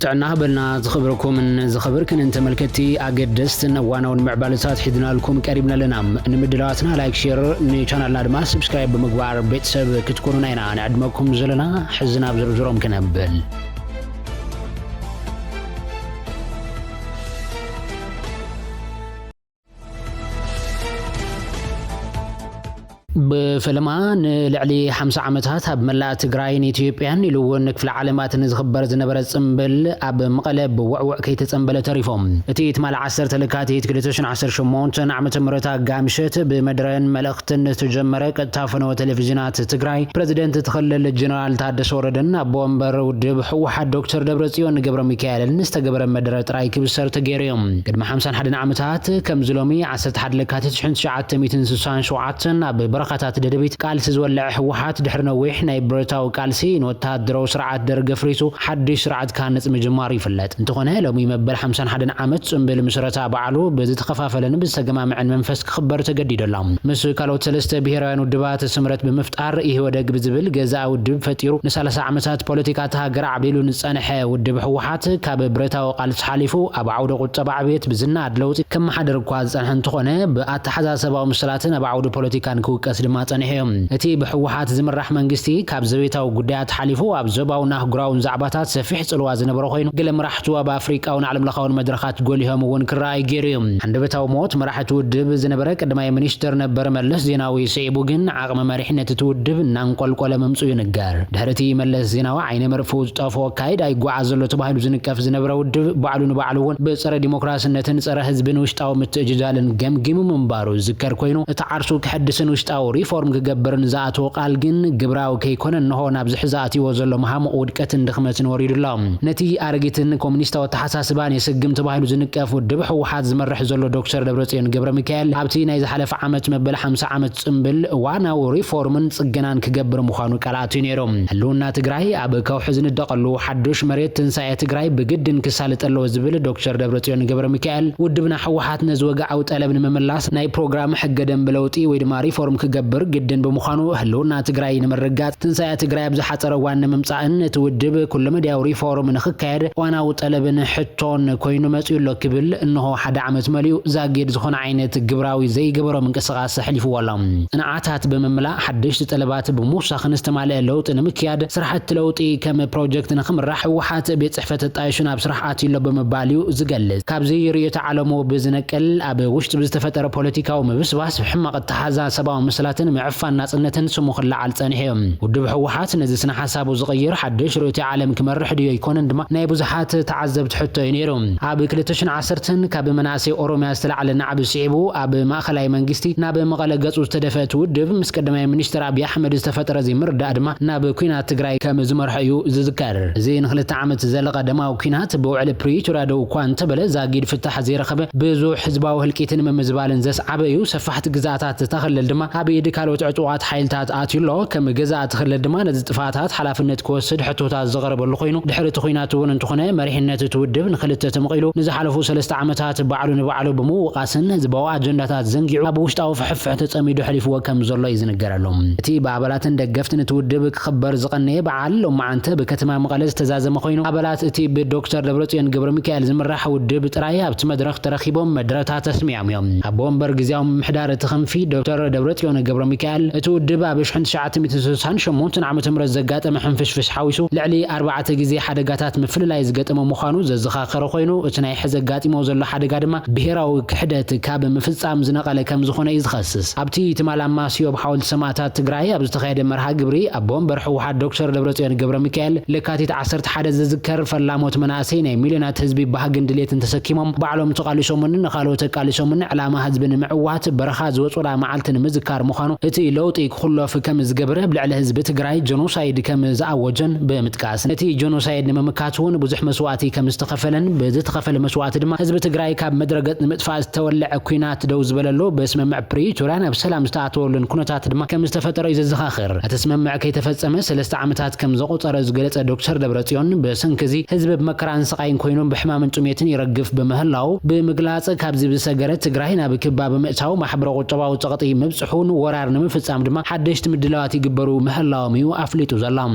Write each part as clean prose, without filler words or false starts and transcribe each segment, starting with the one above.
تعنا بلنا زخبركم من زخبركن انت ملكتي اقدستن وانا معبالسات حدنا لكم قريبنا لنا نمدلاتنا لايك شير ني channel ادما سبسكرايب بمغبار بيتسب كتكونوا اينا نعدمكم زلنا حزنا بزرزروم كنبل بفلمان لعلي 5 عامات اب ملا تግራይን ኢትዮጵያን ኢሉውን ክፍለ ዓለማትን ዝኽበር ዝነበረ ጽምብል ኣብ መቐለብ ወዕወዕ ከይተጸምበለ ተሪፎም እቲ ትማል 10 ለካቲት 2018 ዓመተ ምህረት አጋምሸት በመድረን መልእኽትን ተጀመረ ቀጥታ ፈነወ ቴሌቪዥናት ትግራይ ፕሬዝዳንት ተኸለለ ጀነራል ታደሰ ወረደን ኣብ ወንበር ውድብ ሕወሓት ዶክተር ደብረጽዮን ገብረ ሚካኤልን ዝተገበረ መድረ ጥራይ ክብሰር ተገይሮም ቅድመ 51 ዓመታት ከም ዝሎሚ 11 ለካቲት 1967 ኣብ برخات ددبيت قالس زولع حوحات دحرنا ويح ناي برتاو قالسي نوتادرو سرعات درغ فريسو حدش سرعات كانت مجمار يفلت انتخونه لو يمبل 51 عامت صنبل مسرتا بعلو بزي تخفافلن بزتجمع منفس خبر تجديدلام مس كالو ثلاثه بهراوያን ውድባት ስምረት በመፍጣር ይሄ ወደግ ብዝብል ገዛው ውድብ ፈጢሩ ለ30 ዓመታት ፖለቲካ ተሃገር ዓቢሉ ንጸንሐ ውድብ ሕወሓት ካብ ብረታው ቃልስ ሓሊፉ ኣብ ዓውደ ቁጠባ ዓብየት ብዝና አድለውት ከም ሓደር ኳ ጸንሐ እንተኾነ በአተሐዛሰባው መስላትን ኣብ ዓውደ ፖለቲካን ክውቀስ ድማ ጸንሐም እቲ በሕወሓት ዝምራሕ መንግስቲ ካብ ዘቤታው ጉዳያት ሓሊፉ ኣብ ዘባውና ህግራውን ዛዕባታት ሰፊሕ ጽልዋ ዝነበረ ኮይኑ ገለ መራሕቱ ኣብ አፍሪካውን ዓለም ለኻውን መድረኻት ጎሊሆም ወን ክራይ ገሪዮም አንደበታው ሞት መራሕቱ ውድብ ዝነበረ ቀዳማይ ሚኒስተር ነበር መለስ ዜናዊ ሰይቡ ግን ዓቅመ መሪሕነት ትውድብ እናንቆልቆለ መምጹ ይነጋር ድሕረቲ መለስ ዜናዊ ዓይነ መርፉ ጣፎ ካይድ አይጓዓዝ ዘሎ ተባሂሉ ዝንቀፍ ዝነበረ ውድብ ባዕሉን ባዕሉን በጸረ ዲሞክራሲነትን ጸረ ህዝብን ውሽጣው ምትእጅጃልን ገምጊሙ መንባሩ ዝከር ኮይኑ ተዓርሱ ክሕድስን ውሽጣው ሪፎርም ክገብርን ዛአቶ ቃል ግን ግብራው ከይኮነ ነው ናብ ዝሕዛati ወዘሎ መሃሙ ውድቀትን ድኽመትን ወሪድሎም ነቲ አርጊትን ኮሙኒስታው ተሐሳስባን የሰግም ተባሂሉ ዝንቀፍ ውድብ ሕወሓት ዝመርሕ ዘሎ ዶክተር ደብረጽዮን ገብረ ሚካኤል ኣብቲ ናይ ዝሓለፈ ዓመት መበል 50 ዓመት ጽምብል ዋናው ሪፎርምን ጽገናን ክገብር ምዃኑ ቃላት ነይሮም ህልውና ትግራይ ኣብ ከውሕ ዝንደቀሉ ሓድሽ መሬት ትንሳኤ ትግራይ ብግድን ክሳልጠሎ ዝብል ዶክተር ደብረጽዮን ገብረ ሚካኤል ውድብና ሕወሓት ነዝወጋው ጠለብን መመላስ ናይ ፕሮግራም ሕገ ደንብ ለውጢ ወይ ድማ ሪፎርም ክገብር ግድን በመዃኑ ህልውና ትግራይ ንመረጋት ትንሳኤ ትግራይ ኣብ ዝሓፀረ ዋና መምጻእን ትውድብ ኩሉ መዲያው ሪፎርም ንኽካየድ ዋናው ጠለብን ሕቶን ኮይኑ መጽኡሎ ክብል እንሆ ሓደ ዓመት መሊኡ ዛጌድ ዝኾነ ዓይነት ግብራዊ ዘይገበሮ ምንቅስቃስ ሕሊፉዋሎም ንዓታት በመምላእ ሓድሽ ጠለባት ብሙሳኽን ዝተማልአ ለውጥ ንምክያድ ስራሕቲ ለውጢ ከም ፕሮጀክት ንኽምራሕ ሕወሓት ቤት ጽሕፈት ጣይሹን ኣብ ስራሕት ኢሎ በመባልዩ ዝገልጽ ካብዚ ርኢዮተ ዓለሙ ብዝነቀል ኣብ ውሽጢ ብዝተፈጠረ ፖለቲካዊ ምብስባስ ሕማቕ ተሓዛ ሰባዊ መስላትን معفان ناصنتن سمو خلع الصنحيم ودب حوحات نزي سنا حسابو زغير حدش رؤية عالم كمرح ديو يكونن دما ناي بوزحات تعذبت حتى ينيرهم اب 2010 كاب مناسي اوروميا استلعلنا عب سيبو اب ماخلاي منغستي ناب مقله غصو تدفت ودب مسقدماي منستر ابي احمد استفتر زي مرد ادما ناب كوينات تግራይ كم زمرحيو زذكر زي نخلت عامت زلقه دماو كوينات بوعل بريتورا دو كوان تبل زاغيد فتح زي رخبه بزو حزباو هلكيتن ممزبالن زس عبيو سفحت غزاتات تخلل دما ابي دكالو تعطوات حيلታት አትይሎ ከም ገዛት خلل ድማ ነዚ ጥፋታት ሓላፍነት ክወስድ ሕቶታት ዝቀርበሉ ኮይኑ ድሕሪት ኮይናቱ ውን እንትኾነ መሪሕነት ትውድብ ንክልተ ተመቂሉ ንዝሓለፉ 3 ዓመታት ባዕሉን ባዕሉ በመውቃስን ዝባው አጀንዳታት ዘንጊዑ ኣብ ውሽጣው ፍሕፍሕ ተጸሚዱ ሕሊፍዎ ከም ዘሎ ይዝነገራሎም እቲ ባባላትን ደገፍትን ትውድብ ክኽበር ዝቀነየ በዓል ሎማዓንተ በከተማ መቀለ ዝተዛዘመ ኮይኑ አባላት እቲ በዶክተር ደብረጽዮን ገብረ ሚካኤል ዝምራሕ ውድብ ጥራይ ኣብቲ መድረኽ ተረኺቦም መድረታት ተስሚዓም ኣብ ወንበር ግዚያው ምሕዳር ተኸንፊ ዶክተር ደብረጽዮን ገብረ ሚካኤል እትውድብ ኣብ 1968 ዓመተ ምህረት ዘጋጠመ ሕንፍሽፍሽ ሓዊሱ ልዕሊ 4 ግዜ ሓደጋታት ምፍልላይ ዝገጠመ ምዃኑ ዘዘኻኸረ ኮይኑ እቲ ናይ ሕዘጋጢሞ ዘሎ ሓደጋ ድማ ብሄራዊ ክሕደት ካብ ምፍጻም ዝነቐለ ከም ዝኾነ ይዝኸስስ ኣብቲ ትማላማ ሲዮብ ሓወልቲ ሰማዕታት ትግራይ ኣብ ዝተኻየደ መርሃ ግብሪ ኣብ ወንበር ሕወሓት ዶክተር ደብረጽዮን ገብረ ሚካኤል ለካቲት 11 ዝዝከር ፈላሞት መናእሰይ ናይ ሚልዮናት ህዝቢ ባህግን ድሌትን ተሰኪሞም ባዕሎም ተቃሊሶምን ንኻልኦት ተቃሊሶምን ዕላማ ህዝብን ምዕዋት በረኻ ዝወጹላ መዓልትን ምዝካር ምዃኑ እቲ ለውጢ ክሕሎፍ ከም ዝገብረ ብልዕሊ ህዝቢ ትግራይ ጀኖሳይድ ከም ዝኣወጀን በምጥቃስ ነቲ ጀኖሳይድ ንምምካቱን ብዙሕ መስዋዕቲ ከም ዝተኸፈለን በዝተኸፈለ መስዋዕቲ ድማ ህዝቢ ትግራይ ካብ መድረገጥ ንምጥፋእ ዝተወልዐ ኩናት ደው ዝበለሎ በስምምዕ ፕሪቶሪያ ናብ ሰላም ዝተኣተወሉን ኩነታት ድማ ከም ዝተፈጠረ ይዘኻኽር እቲ ስምምዕ ከይተፈጸመ 3 ዓመታት ከም ዘቆፀረ ዝገለጸ ዶክተር ደብረጽዮን በሰንከዚ ህዝቢ ብመከራን ስቃይን ኮይኖም ብሕማምን ጥሜትን ይረግፍ በመህላው ብምግላጽ ካብዚ ብሰገረ ትግራይ ናብ ክባብ ምእታው ማሕበረ ቁጠባዊ ጸቕጢ ምብጽሑን ወራር ንምፍጻም ድማ ሓደሽቲ ምድላዋት ይግበሩ ምህላውም እዩ ኣፍሊጡ ዘሎም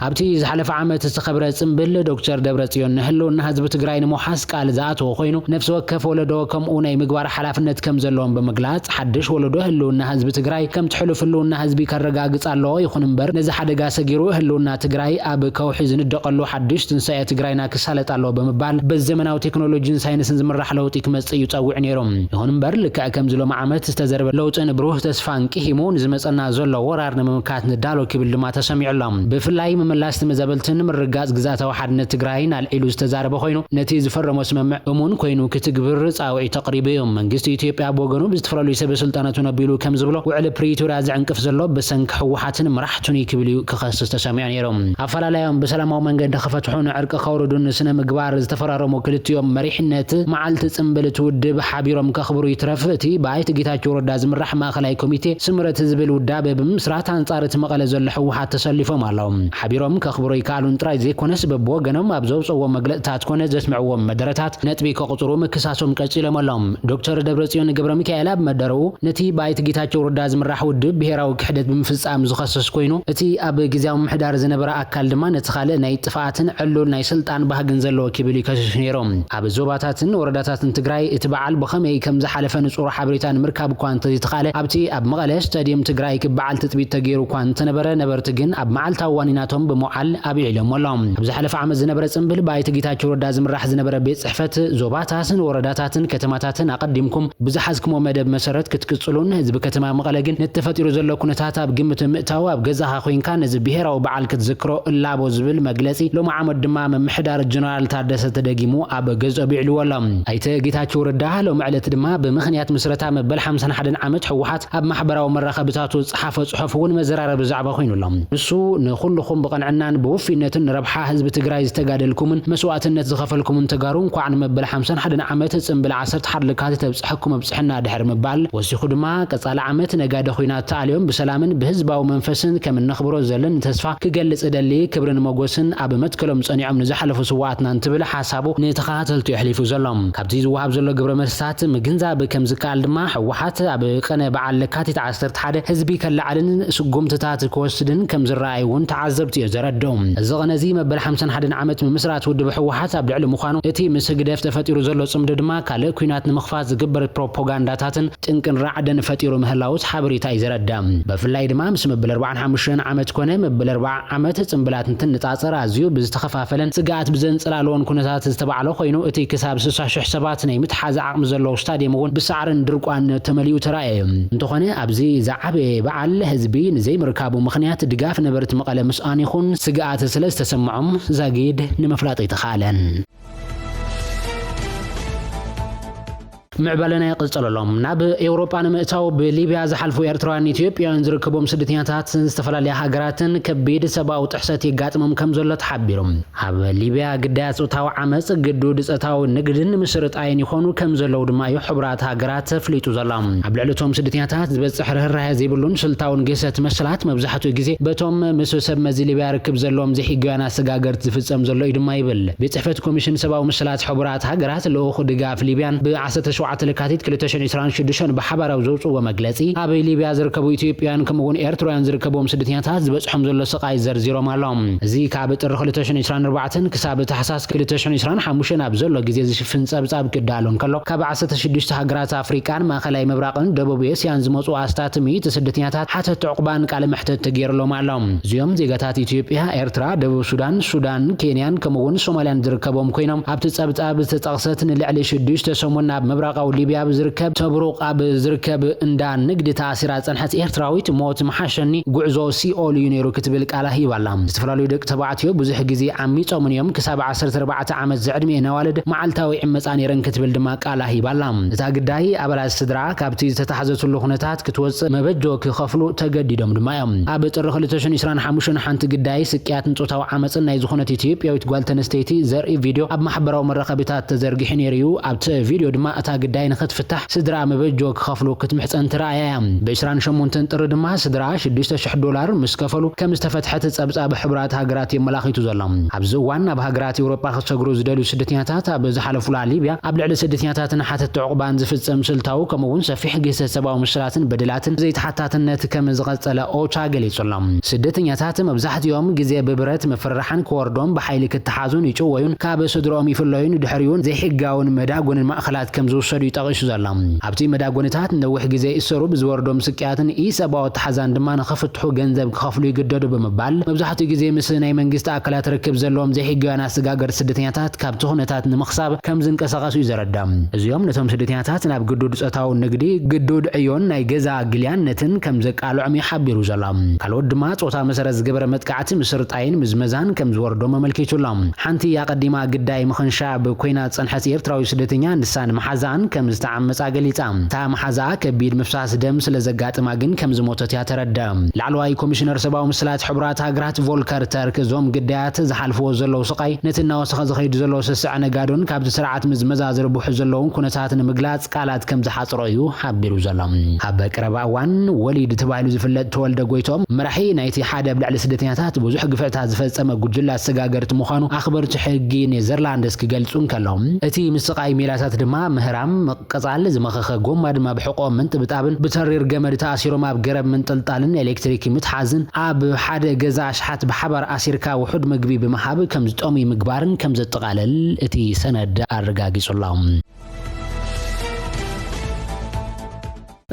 ኣብቲ ዝሓለፈ ዓመት ዝተኸብረ ጽምብል ዶክተር ደብረጽዮን ህልውና ህዝቢ ትግራይ ንምሓስ ቃል ዝኣተወ ኮይኑ ነፍሲ ወከፍ ወለዶ ከምኡ ናይ ምግባር ሓላፍነት ከም ዘለዎም ብምግላጽ ሓድሽ ወለዶ ህልውና ህዝቢ ትግራይ ከም ትሕሉፍ ህልውና ህዝቢ ከረጋግጽ ኣለዎ ይኹን እምበር ነዚ ሓደጋ ሰጊሩ ህልውና ትግራይ ኣብ ከውሒ ዝንደቐሉ ሓድሽ ትንሳኤ ትግራይና ክሳለጥ ኣለዎ ብምባል ብዘመናዊ ቴክኖሎጂን ሳይንስን ዝምራሕ ለውጢ ክመጽእ ይጸውዕ ነይሮም ይኹን እምበር ልክዕ ከም ዝሎም ዓመት ዝተዘረበ ለውጥን ብሩህ ተስፋን ቂሂሙ ንዝመጸና ዘሎ ወራር ንምምካት ንዳሎ ክብል ድማ ተሰሚዑሎም ብፍላይ ምምላስ ተመዛበልትን ምርጋጽ ግዛታዊ ሓድነት ትግራይን አልዒሉ ዝተዛረበ ኮይኑ ነቲ ዝፈረሞ ስምምዕ እሙን ኮይኑ ክትግብር ጻውዒ ተቕሪቡ እዮም መንግስቲ ኢትዮጵያ ብወገኑ ብዝተፈላለዩ ሰበስልጣናቱ ነቢሉ ከም ዝብሎ ውዕል ፕሪቶሪያ ዝዕንቅፍ ዘሎ ብሰንኪ ሕወሓትን መራሕቱን ክብል ክኸስስ ተሰሚዑ ነይሮም ኣፈላላዮም ብሰላማዊ መንገዲ ክፈትሑን ዕርቂ ከውርዱን ስነ ምግባር ዝተፈራረሙ ክልቲኦም መሪሕነት መዓልቲ ጽምብል ትውድብ ሓቢሮም ከኽብሩ ይትረፍ እቲ ብኣይተ ጌታቸው ረዳ ዝምራሕ ማእኸላይ ኮሚቴ ስምረት ዝብል ውዳበ ብምስራት አንጻር እቲ መቐለ ዘሎ ሕወሓት ተሰሊፎም ኣለዎም ሓቢሮም ከኽብሩ ይከኣሉን ጥራይ ዘይኮነስ በብወገኖም ኣብ ዘውፅዎም መግለጽታት ኮነ ዘስምዕዎም መደረታት ነጥቢ ከቕፅሩ ምክሳሶም ቀፂሎም ኣሎም ዶክተር ደብረጽዮን ገብረ ሚካኤል ኣብ መደረኡ ነቲ ብኣይተ ጌታቸው ረዳ ዝምራሕ ውድብ ብሄራዊ ክሕደት ብምፍጻም ዝኸሰስ ኮይኑ እቲ ኣብ ጊዜያዊ ምሕዳር ዝነበረ ኣካል ድማ ነቲ ካልእ ናይ ጥፍኣትን ዕሉል ናይ ስልጣን ባህግን ዘለዎ ክብል ይከስሱ ነይሮም ኣብ ዞባታትን ወረዳታትን ትግራይ እቲ በዓል ብኸመይ ከም ዝሓለፈ ንጹር ሓበሬታ ንምርካብ እኳ እንተዘይተኻለ ኣብቲ ኣብ መቐለ ስታድየም ትግራይ ክበዓል ትጥቢት ተገይሩ እኳ እንተነበረ ነበርቲ ግን ኣብ መዓልታዊ ዋኒናቶም ብምውዓል ኣብዒሎም ኣሎም ኣብ ዝሓለፈ ዓመት ዝነበረ ጽምብል ብኣይተ ጌታቸው ረዳ ዝምራሕ ዝነበረ ቤት ጽሕፈት ዞባታትን ወረዳታትን ከተማታትን ኣቐዲምኩም ብዝሓዝክሞ መደብ መሰረት ክትቅጽሉን ህዝቢ ከተማ መቐለ ግን ነተፈጢሩ ዘሎ ኩነታት ኣብ ግምት ምእታው ኣብ ገዛኻ ኮይንካ ነዚ ብሄራዊ በዓል ክትዝክሮ እላቦ ዝብል መግለጺ ሎሚ ዓመት ድማ መምሕዳር ጀነራል ታደሰ ተደጊሙ ኣብ ገጽ ቢዕልዎ ኣሎም ኣይተ ጌታቸው ረዳ ሎሚ ዕለት ድማ ብምኽንያት ምስረታ መበል 51 ዓመት ሕወሓት ኣብ ማሕበራዊ መራኸቢታቱ ጽሓፈ ጽሑፍ እውን መዘራረብ ዛዕባ ኮይኑሎም ንሱ ንኹልኹም ብቐንዕናን ብውፊነትን ረብሓ ህዝቢ ትግራይ ዝተጋደልኩምን መስዋዕትነት ዝኸፈልኩምን ተጋሩ እንኳዕ ንመበል 51 ዓመት ጽምብል 11 ልካቲት ተብጽሕኩም ኣብጽሕና ድሕር ምባል ወሲኹ ድማ ቀጻሊ ዓመት ነጋደ ኹናት ተኣልዮም ብሰላምን ብህዝባዊ መንፈስን ከም እንኽብሮ ዘለን ተስፋ ክገልጽ ደሊ ክብርን መጎስን ኣብ መትከሎም ጸኒዖም ንዝሓለፉ ስዋዕትና እንትብል ሓሳቡ ንተኸታተልቱ የሕሊፉ ዘሎም ካብቲ ዝወሃብ ዘሎ ግብረ መልስታት ምግንዛብ ከም ዝከኣል ድማ ሕወሓት ኣብ ቀነ በዓል ለካቲት 11 ህዝቢ ከላዓልን ስጉምትታት ክወስድን ከም ዝረኣይ እውን ተዓዘብቲ የዘረድኦም እዚ ቀነዚ መበል 51 ዓመት ምምስራት ውድብ ሕወሓት ኣብ ልዕሊ ምዃኑ እቲ ምስ ህግደፍ ተፈጢሩ ዘሎ ጽምዲ ድማ ካልእ ኩናት ንምኽፋት ዝግበር ፕሮፓጋንዳታትን ጥንቅን ራዕደን ፈጢሩ ምህላውት ሓበሬታ ይዘረዳ ብፍላይ ድማ ምስ መበል 45 ዓመት ኮነ መበል 40 ዓመት ጽምብላት እንትንጻጸር ኣዝዩ ብዝተኸፋፈለን ስጋኣት ብዘንጽላልዎን ኩነታት ዝተባዕለ ኮይኑ እቲ ክሳብ 60,000 ሰባት ናይ ምትሓዝ ዓቕሚ ዘለዎ ስታድየም እውን ብሳዕርን ድርቋን ተመሊኡ ተራእየ እንተኾነ ኣብዚ ዝዓበየ በዓል ህዝቢ ንዘይምርካቡ ምኽንያት ድጋፍ ነበርቲ መቐለ ምስኣን ይኹን ስጋኣት ስለ ዝተሰምዖም ዛጊድ ንምፍላጥ ይተኻለን معبلنا يقصللهم ناب أوروبا نمتاو بليبيا زحلفو إرتران إثيوبيا نزركبهم سدتينات استفلالي هاجراتن كبيد سبا وتحساتي قاتمهم كم زلت حبيرهم هب ليبيا قداس وتاو عمس قدود تاو نقدن مسرت عين يخونو كم زلو دما يحبرات هاجرات فليتو زلام عبلعلتهم سدتينات بس حرر هذي بلون سلطاون جسات مسلات مبزحتو جزي بتوم مسوسب مزي ليبيا ركب زلوم زي حجانا سجاجرت فتصم زلو يدما يبل بيتحفت كوميشن سبا ومسلات حبرات هاجرات لو خد جاف ليبيان بعسة شعات لكاتيت كلتشن إسرائيل شدشان بحبر أو زوج ومجلسي أبي ليبيا زركبوا إثيوبيان كمون إيرتران زركبوا سدتينات بس حمد الله سقاي زرزيرو مالهم زي كعبة الرخلتشن إسرائيل 4 كسابة حساس كلتشن إسرائيل حموشنا بزول جزيز شفن سبب كدالون كله كبعسة شدش هاجرات أفريقيان ما خلاي مبرقن دبوبيس ينزموا وأستات ميت سدتينات حتى تعقبان كعلى محتاج تغيير له معلوم زيوم زي قطعة إثيوبيا إيرترا دبوب السودان كينيان كمون سوماليان زركبوا كوينهم أبتسابت تقصت اللي شدش تسمونا بمبرقة ليبيا بزركب تبروق بزركب اندان نقد تاثيرات صنحت إيرتراويت موت محشني قعزو سي أول يونيرو كتبلك على هي والله استفرالو دك تبعتيو بزح جزي عميت من يوم كسب 14 عام زعدمي نوالد معلتاوي عمصاني رن كتبل دماق على هي والله تا قداي ابل استدرا كابتي تتحزت له خنتات كتوص مبجو كخفلو تجديدهم دمايم اب طرخ لتشن إسران حموشن حنت قداي سكيات نصوتاو عمصنا يزخونه إثيوبيا ويتقال تنستيتي زري فيديو اب محبراو مرخبيتات تزرغحن يريو اب فيديو دما اتا قداي نختفتح سدرا مبجو كخفلو كتمحصن ترايا ب28 ጥር ድማ ስድራ $6,000 مسكفلو كم استفتحت ጸብጻብ ሕብራት ሃገራት የመላኺቱ ዘሎም ኣብዚ ዋና በሃገራት ኤውሮጳ ክሰግሩ ዝደልዩ ስደተኛታት ኣብ ዝሓለፉላ ሊብያ ኣብ ልዕሊ ስደተኛታትን ሓተት ዕቁባን ዝፍጸም ስልታው ከምውን ሰፊሕ ግሰ ሰብኣዊ ምስላትን በደላትን ዘይተሓታትነት ከም ዝቐጸለ ኦቻ ገሊጹሎም ስደተኛታት መብዛሕትኦም ግዜ ብብረት መፈራሕን ክወርዶም ብሓይሊ ክትሓዙን ይጭወዩን ካብ ስድሮኦም ይፍለዩን ድሕሪውን ዘይሕጋውን መዳጎንን ማእኸላት ከም ዝውሰዱ ይጠቕሱ ዘሎም ኣብቲ መዳጎነታት ነዊሕ ግዜ ይሰሩ ብዝወርዶም ስቅያትን ኢሰብኣዊ ተሓዛን ድማ ንኸፍትሑ ገንዘብ ክኸፍሉ ይግደዱ በመባል መብዛሕትኡ ግዜ ምስ ናይ መንግስቲ ኣካላት ርክብ ዘለዎም ዘይሕጋውያን ኣሰጋገር ስደተኛታት ካብቲ ኩነታት ንምኽሳብ ከም ዝንቀሳቐሱ ይዘረዳም እዚኦም ነቶም ስደተኛታት ናብ ግዱድ ጾታዊ ንግዲ ግዱድ ዕዮን ናይ ገዛ ግልያነትን ከም ዘቃልዑም ይሓቢሩ ዘሎም ካልኦት ድማ ጾታ መሰረት ዝገበረ መጥቃዕቲ ምስርጣይን ምዝመዛን ከም ዝወርዶም ኣመልኪቱሎም ሓንቲ ያቀዲማ ግዳይ ምኽንሻ ብኮይና ጸንሐት ኤርትራዊ ስደተኛ ንሳን መሓዛን ከም ዝተዓመጻ ገሊጻ ታ መሓዛ ከቢድ ምፍሳስ ደም ስለ ዘጋጥማ ግን ከም ዝሞተት ያተረዳ ላዕለዋይ ኮሚሽነር ሰብኣዊ ምስላት ሕብራት ሃገራት ቮልከር ተርክ ዞም ግዳያት ዝሓልፍዎ ዘለው ስቃይ ነትና ወሰኸ ዝኸይድ ዘለው ስስዕ ነጋዶን ካብቲ ስርዓት ምዝመዛ ዝርብሑ ዘለውን ኩነታት ንምግላጽ ቃላት ከም ዝሓጽሮ እዩ ሓቢሩ ዘሎም ኣብ ቀረባ እዋን ወሊድ ተባሂሉ ዝፍለጥ ተወልደ ጎይቶም መራሒ ናይቲ ሓደ ብልዕሊ ስደተኛታት ብዙሕ ግፍዕታት ዝፈጸመ ጉጅለ ኣሰጋገርቲ ምዃኑ ኣኽበርቲ ሕጊ ኔዘርላንድስ ክገልጹን ከሎም እቲ ምስቃይ ሜላታት ድማ ምህራም መቀጻል ዝመኸኸ ጎማ ድማ ብሕቆም ምንጥብጣብን ብተሪር ገመድ ተኣሲሮም ኣብ ገረብ ምንጥልጣልን ኤሌክትሪክ ምትሓዝን ኣብ ሓደ ገዛ ኣሽሓት ብሓባር ኣሲርካ ውሑድ ምግቢ ብምሃብ ከም ዝጠሚ ምግባርን ከም ዘጠቃለል እቲ ሰነድ ኣረጋጊጹሎም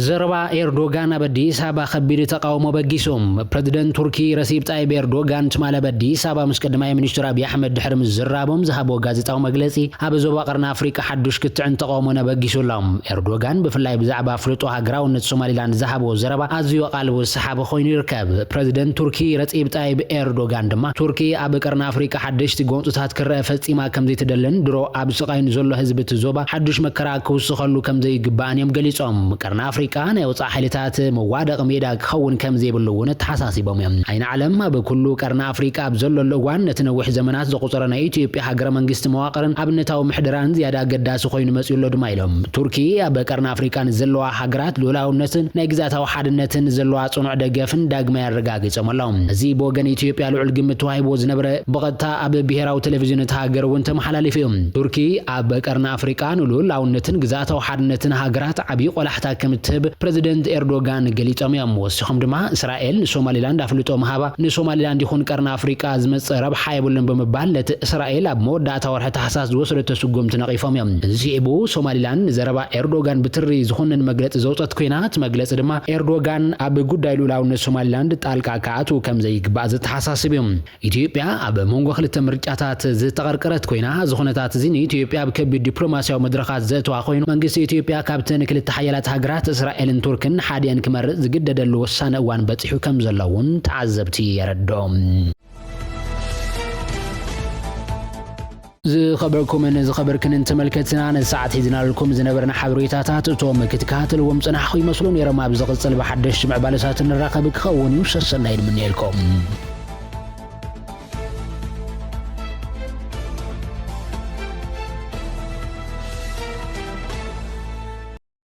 ዘረባ ኤርዶጋን አበዲስ አባ ከቢድ ተቃውሞ በጊሶም ፕሬዝዳንት ቱርኪ ረሲብ ጣይብ ኤርዶጋን ትማለ በዲስ አባ መስቀድማይ ሚኒስትር አብይ አህመድ ድሕርም ዝራቦም ዝሃቦ ጋዜጣዊ መግለጺ ኣብ ዞባ ቀርና አፍሪካ ሓዱሽ ክትዕን ተቃውሞ ነበጊሶሎም ኤርዶጋን ብፍላይ ብዛዕባ ፍልጦ ሃገራውነት ሶማሊላንድ ዝሃቦ ዘረባ ኣዝዩ ቃልቡ ሰሓብ ኮይኑ ይርከብ ፕሬዝዳንት ቱርኪ ረሲብ ጣይብ ኤርዶጋን ድማ ቱርኪ ኣብ ቀርና አፍሪካ ሓድሽቲ ጎንፅታት ክረአ ፈጺማ ከም ዘይትደልን ድሮ ኣብ ስቃይን ዘሎ ህዝቢ ዞባ ሓዱሽ መከራ ክውስኸሉ ከም ዘይግባእን እዮም ገሊጾም ቀርና አፍሪካ ናይ ወጻኢ ሓይልታት መዋደቕ ሜዳ ክኸውን ከም ዘይብሉ እውን ተሓሳሲቦም እዮም አይን ዓለም ኣብ ኩሉ ቀርና አፍሪካ ኣብ ዘለሉ እዋን ነቲ ነዊሕ ዘመናት ዘቁፀረ ናይ ኢትዮጵያ ሃገረ መንግስቲ መዋቕርን ኣብነታዊ ምሕደራን ዝያዳ ኣገዳሲ ኮይኑ መጽኡሎ ድማ ኢሎም ቱርኪ ኣብ ቀርና አፍሪካን ዘለዋ ሃገራት ሉዓላውነትን ናይ ግዛታዊ ሓድነትን ዘለዋ ጽኑዕ ደገፍን ዳግማ ያረጋግጾም ኣሎም እዚ ብወገን ኢትዮጵያ ልዑል ግምት ተዋሂቦ ዝነበረ ብቐጥታ ኣብ ብሄራዊ ቴሌቪዥን ሃገር እውን ተመሓላሊፉ እዩ ቱርኪ ኣብ ቀርና አፍሪካ ሉዓላውነትን ግዛታዊ ሓድነትን ሃገራት ዓብይ ቆላሕታ ከም ፕሬዝዳንት ኤርዶጋን ገሊጾም እዮም ወሲኹም ድማ እስራኤል ሶማሊላንድ ኣፍልጦ መሃባ ንሶማሊላንድ ይኹን ቀርና አፍሪካ ዝመጽእ ረብሓ የብሉን ብምባል ነቲ እስራኤል ኣብ መወዳእታ ወርሒ ታሕሳስ ዝወሰደቶ ስጉምቲ ነቒፎም እዮም እዚ ኢቡ ሶማሊላንድ ዘረባ ኤርዶጋን ብትሪ ዝኹንን መግለጺ ዘውፀት ኮይናት መግለጺ ድማ ኤርዶጋን ኣብ ጉዳይ ሉዓላውነት ሶማሊላንድ ጣልቃ ከኣትው ከም ዘይግባእ ዝተሓሳስብ እዮም ኢትዮጵያ ኣብ መንጎ ክልተ ምርጫታት ዝተቐርቀረት ኮይና ዝኹነታት እዚ ንኢትዮጵያ ኣብ ከቢድ ዲፕሎማስያዊ መድረኻት ዘእትዋ ኮይኑ መንግስቲ ኢትዮጵያ ካብተን ክልተ ሓያላት ሃገራት እስራኤልን ቱርክን ሓድያን ክመርጽ ዝግደደሉ ወሳነ እዋን በፂሑ ከም ዘለውን ተዓዘብቲ የረድኦም ዝኸበርኩምን ዝኸበርክንን ተመልከትና ነሰዓት ሒዝናልኩም ዝነበርና ሓበሬታታት እቶም ክትከታተልዎም ጽናሕኹም ይመስሉ ነይሮም ኣብ ዝቕጽል ብሓደሽቲ ምዕባለታት ንራኸብ ክኸውን ሰሰናይ ድምንኤልኩም